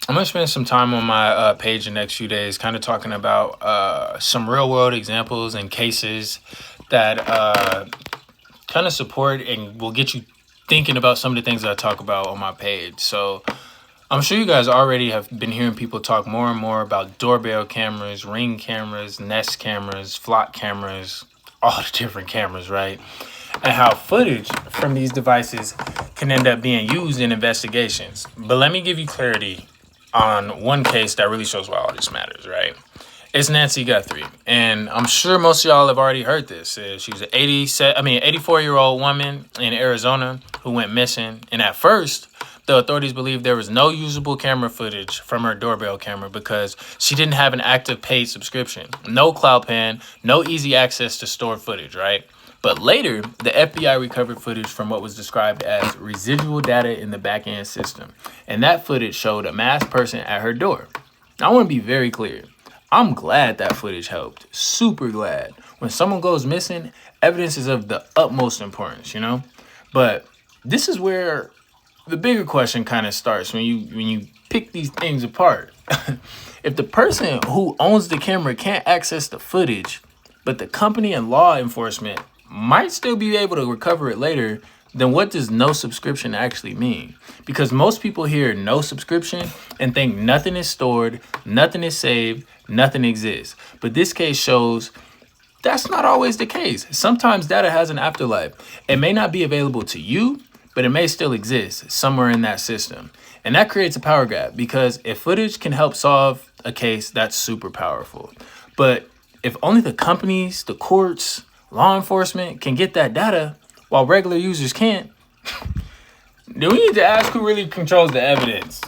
I'm gonna spend some time on my page the next few days, kind of talking about some real world examples and cases that kind of support and will get you thinking about some of the things that I talk about on my page. So I'm sure you guys already have been hearing people talk more and more about doorbell cameras, Ring cameras, Nest cameras, Flock cameras, all the different cameras, right? And how footage from these devices can end up being used in investigations. But let me give you clarity on one case that really shows why all this matters, right? It's Nancy Guthrie, and I'm sure most of y'all have already heard this. She was an 84-year-old woman in Arizona who went missing, and at first, the authorities believed there was no usable camera footage from her doorbell camera because she didn't have an active paid subscription, no CloudPan, no easy access to stored footage, right? But later, the FBI recovered footage from what was described as residual data in the back-end system, and that footage showed a masked person at her door. I want to be very clear. I'm glad that footage helped. Super glad. When someone goes missing, evidence is of the utmost importance, you know? But this is where the bigger question kind of starts when you pick these things apart. If the person who owns the camera can't access the footage, but the company and law enforcement might still be able to recover it later, then what does no subscription actually mean? Because most people hear no subscription and think nothing is stored, nothing is saved, nothing exists. But this case shows that's not always the case. Sometimes data has an afterlife. It may not be available to you, but it may still exist somewhere in that system. And that creates a power gap because if footage can help solve a case, that's super powerful. But if only the companies, the courts, law enforcement can get that data while regular users can't, then we need to ask who really controls the evidence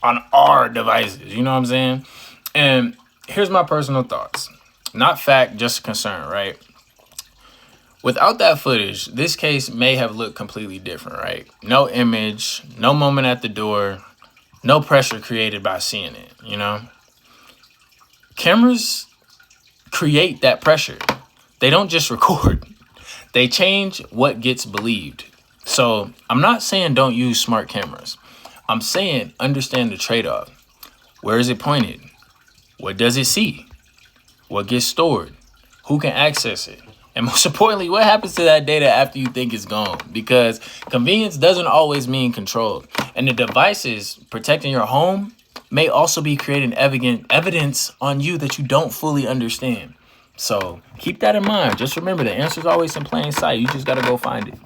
on our devices. You know what I'm saying? And here's my personal thoughts. Not fact, just a concern, right? Without that footage, this case may have looked completely different, right? No image, no moment at the door, no pressure created by seeing it, you know? Cameras create that pressure. They don't just record. They change what gets believed. So I'm not saying don't use smart cameras. I'm saying understand the trade-off. Where is it pointed? What does it see? What gets stored? Who can access it? And most importantly, what happens to that data after you think it's gone? Because convenience doesn't always mean control. And the devices protecting your home may also be creating evidence on you that you don't fully understand. So keep that in mind. Just remember the answer's always in plain sight. You just got to go find it.